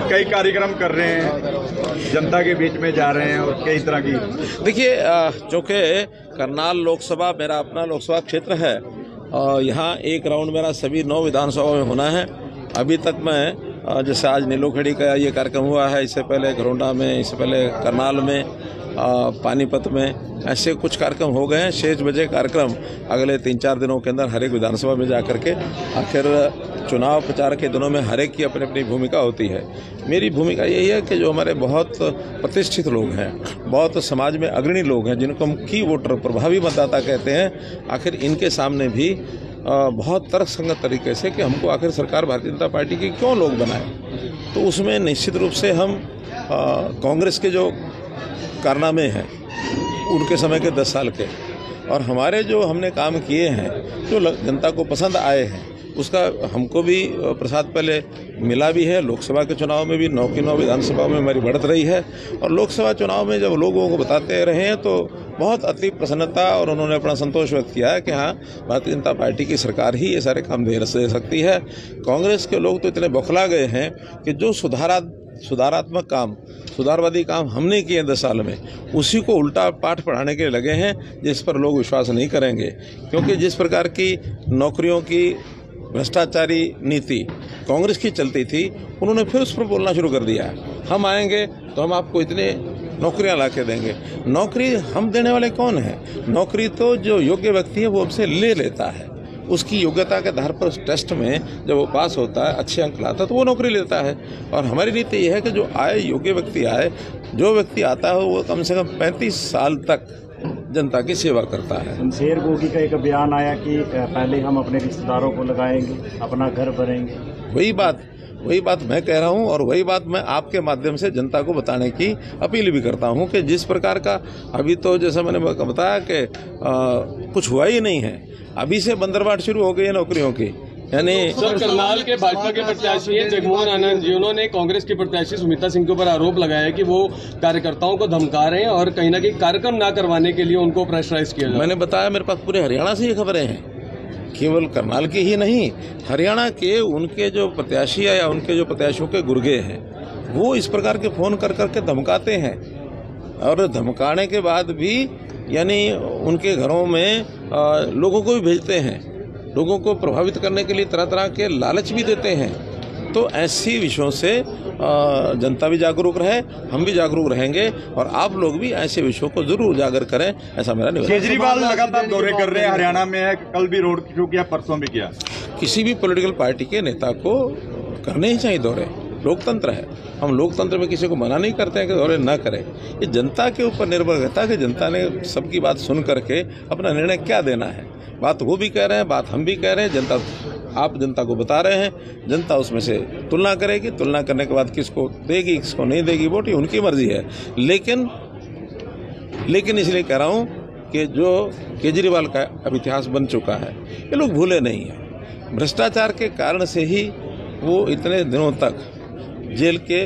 कई कार्यक्रम कर रहे हैं, जनता के बीच में जा रहे हैं और कई तरह की। देखिए, चूँकि करनाल लोकसभा मेरा अपना लोकसभा क्षेत्र है और यहाँ एक राउंड मेरा सभी 9 विधानसभा में होना है। अभी तक मैं जैसे आज नीलोखेड़ी का ये कार्यक्रम हुआ है, इससे पहले घरोंडा में, इससे पहले करनाल में, पानीपत में, ऐसे कुछ कार्यक्रम हो गए हैं। शेष बचे कार्यक्रम अगले 3-4 दिनों के अंदर हर एक विधानसभा में जा करके, आखिर चुनाव प्रचार के दिनों में हर एक की अपनी अपनी भूमिका होती है। मेरी भूमिका यही है कि जो हमारे बहुत प्रतिष्ठित लोग हैं, बहुत समाज में अग्रणी लोग हैं, जिनको हम की वोटर, प्रभावी मतदाता कहते हैं, आखिर इनके सामने भी बहुत तर्कसंगत तरीके से कि हमको आखिर सरकार भारतीय जनता पार्टी की क्यों लोग बनाए, तो उसमें निश्चित रूप से हम कांग्रेस के जो कारनामे हैं उनके समय के 10 साल के, और हमारे जो हमने काम किए हैं, जो जनता को पसंद आए हैं, उसका हमको भी प्रसाद पहले मिला भी है। लोकसभा के चुनाव में भी 9 की 9 विधानसभा में हमारी बढ़त रही है, और लोकसभा चुनाव में जब लोगों को बताते रहे हैं तो बहुत अति प्रसन्नता और उन्होंने अपना संतोष व्यक्त किया है कि हाँ, भारतीय जनता पार्टी की सरकार ही ये सारे काम दे सकती है। कांग्रेस के लोग तो इतने बौखला गए हैं कि जो सुधारात्मक काम, सुधारवादी काम हमने किए 10 साल में, उसी को उल्टा पाठ पढ़ाने के लिए लगे हैं, जिस पर लोग विश्वास नहीं करेंगे। क्योंकि जिस प्रकार की नौकरियों की भ्रष्टाचारी नीति कांग्रेस की चलती थी, उन्होंने फिर उस पर बोलना शुरू कर दिया, हम आएंगे तो हम आपको इतने नौकरियां ला के देंगे। नौकरी हम देने वाले कौन हैं? नौकरी तो जो योग्य व्यक्ति है वो हमसे ले लेता है, उसकी योग्यता के आधार पर उस टेस्ट में जब वो पास होता है, अच्छे अंक लाता है, तो वो नौकरी लेता है। और हमारी नीति ये है कि जो आए, योग्य व्यक्ति आए, जो व्यक्ति आता है वो कम से कम 35 साल तक जनता की सेवा करता है। शमशेर गोगी का एक बयान आया कि पहले हम अपने रिश्तेदारों को लगाएंगे, अपना घर भरेंगे। वही बात मैं कह रहा हूं, और वही बात मैं आपके माध्यम से जनता को बताने की अपील भी करता हूं कि जिस प्रकार का अभी तो जैसा मैंने बताया कि कुछ हुआ ही नहीं है, अभी से बंदरबाट शुरू हो गई है नौकरियों की। यानी सर, करनाल के भाजपा के प्रत्याशी हैं जगमोहन आनंद जी, उन्होंने कांग्रेस की प्रत्याशी सुमित्रा सिंह के ऊपर आरोप लगाया है कि वो कार्यकर्ताओं को धमका रहे हैं और कहीं ना कहीं कार्यक्रम ना करवाने के लिए उनको प्रेशराइज किया जाए। मैंने बताया, मेरे पास पूरे हरियाणा से ये खबरें हैं, केवल करनाल की ही नहीं, हरियाणा के उनके जो प्रत्याशी या उनके जो प्रत्याशियों के गुर्गे हैं, वो इस प्रकार के फोन कर करके धमकाते हैं, और धमकाने के बाद भी यानी उनके घरों में लोगों को भी भेजते हैं, लोगों को प्रभावित करने के लिए तरह तरह के लालच भी देते हैं। तो ऐसी विषयों से जनता भी जागरूक रहे, हम भी जागरूक रहेंगे, और आप लोग भी ऐसे विषयों को जरूर उजागर करें, ऐसा मेरा निवेदन। केजरीवाल लगातार दौरे कर रहे हैं, हरियाणा में है, कल भी रोड शो किया, परसों भी किया। किसी भी पॉलिटिकल पार्टी के नेता को करने ही चाहिए दौरे, लोकतंत्र है, हम लोकतंत्र में किसी को मना नहीं करते हैं कि दौरे न करें। ये जनता के ऊपर निर्भर रहता है कि जनता ने सबकी बात सुन करके अपना निर्णय क्या देना है। बात वो भी कह रहे हैं, बात हम भी कह रहे हैं, जनता, आप जनता को बता रहे हैं, जनता उसमें से तुलना करेगी, तुलना करने के बाद किसको देगी, किसको नहीं देगी वोट, ये उनकी मर्जी है। लेकिन इसलिए कह रहा हूँ कि जो केजरीवाल का अब इतिहास बन चुका है, ये लोग भूले नहीं हैं। भ्रष्टाचार के कारण से ही वो इतने दिनों तक जेल के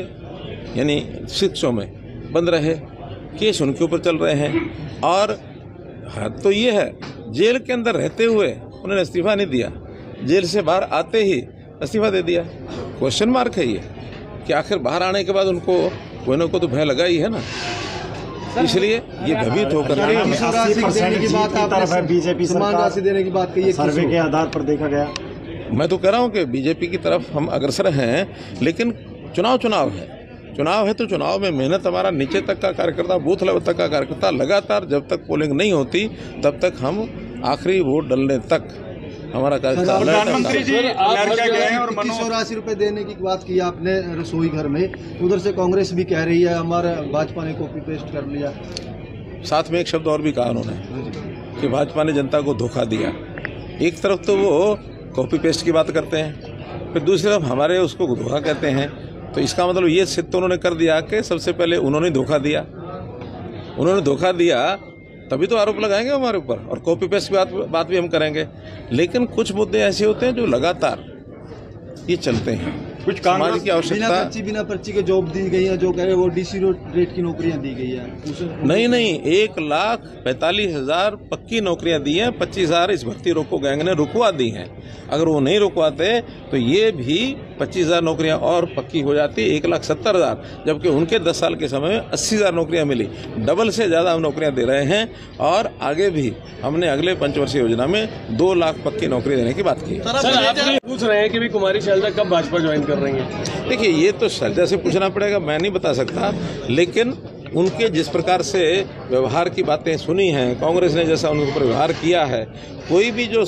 यानी शिक्षों में बंद रहे, केस उनके ऊपर चल रहे हैं, और तो ये है, जेल के अंदर रहते हुए उन्होंने इस्तीफा नहीं दिया, जेल से बाहर आते ही इस्तीफा दे दिया। क्वेश्चन मार्क है ये कि आखिर बाहर आने के बाद उनको कोई ना कोई तो भय लगा ही है ना, इसलिए ये भयभीत होकर बीजेपी सरकार देने की बात कही, सर्वे के आधार पर देखा गया। मैं तो कह रहा हूँ कि बीजेपी की तरफ हम अग्रसर हैं, लेकिन चुनाव है तो चुनाव में मेहनत, हमारा नीचे तक का कार्यकर्ता, बूथ लेवल तक का कार्यकर्ता लगातार जब तक पोलिंग नहीं होती तब तक हम आखिरी वोट डलने तक हमारा कार्यकर्ता। प्रधानमंत्री जी और 80 रुपए देने की बात की आपने रसोई घर में, उधर से कांग्रेस भी कह रही है हमारा भाजपा ने कॉपी पेस्ट कर लिया। साथ में एक शब्द और भी कहा उन्होंने कि भाजपा ने जनता को धोखा दिया। एक तरफ तो वो कॉपी पेस्ट की बात करते हैं, फिर दूसरी तरफ हमारे उसको धोखा कहते हैं, तो इसका मतलब ये सिद्ध तो उन्होंने कर दिया कि सबसे पहले उन्होंने धोखा दिया, तभी तो आरोप लगाएंगे हमारे ऊपर, और कॉपी पेस्ट की बात भी हम करेंगे। लेकिन कुछ मुद्दे ऐसे होते हैं जो लगातार ये चलते हैं, कुछ समाज कांग्रेस की आवश्यकता बिना पर्ची के जॉब दी गई है, जो कह रहे वो डीसी रेट की नौकरियां दी गई है नहीं 1,45,000 पक्की नौकरियां दी हैं, 25,000 इस भक्ति रोको गैंग ने रुकवा दी हैं। अगर वो नहीं रुकवाते तो ये भी 25,000 नौकरियां और पक्की हो जाती, 1,70,000, जबकि उनके 10 साल के समय में 80,000 नौकरियां मिली। डबल से ज्यादा हम नौकरियां दे रहे हैं और आगे भी हमने अगले पंचवर्षीय योजना में 2 लाख पक्की नौकरी देने की बात की। सर आप पूछ रहे हैं कि भी कुमारी शैलजा कब भाजपा ज्वाइन कर रही हैं? देखिए ये तो शैलजा से पूछना पड़ेगा, मैं नहीं बता सकता, लेकिन उनके जिस प्रकार से व्यवहार की बातें सुनी हैं, कांग्रेस ने जैसा उनके ऊपर व्यवहार किया है, कोई भी जो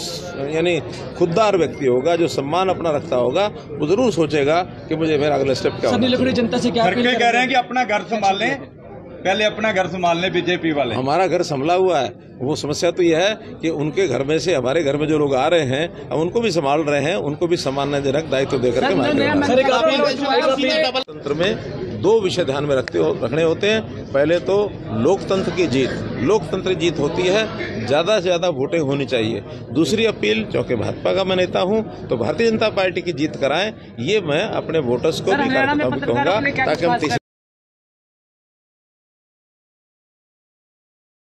यानी खुददार व्यक्ति होगा, जो सम्मान अपना रखता होगा, वो जरूर सोचेगा कि मुझे मेरा अगला स्टेप क्या होगा। नीलोखेड़ी जनता से क्या घर के कह रहे हैं कि अपना घर संभाल लें, पहले अपना घर संभाल लें बीजेपी वाले। हमारा घर संभला हुआ है, वो समस्या तो यह है कि उनके घर में से हमारे घर में जो लोग आ रहे हैं, अब उनको भी संभाल रहे हैं, उनको भी सम्मानजनक दायित्व देकर के तंत्र में 2 विषय ध्यान में रखने होते हैं। पहले तो लोकतंत्र की जीत, लोकतंत्र जीत होती है, ज्यादा से ज्यादा वोटें होनी चाहिए। दूसरी अपील, चूंकि भाजपा का मैं नेता हूं, तो भारतीय जनता पार्टी की जीत कराएं, ये मैं अपने वोटर्स को भी कहूंगा, ताकि हम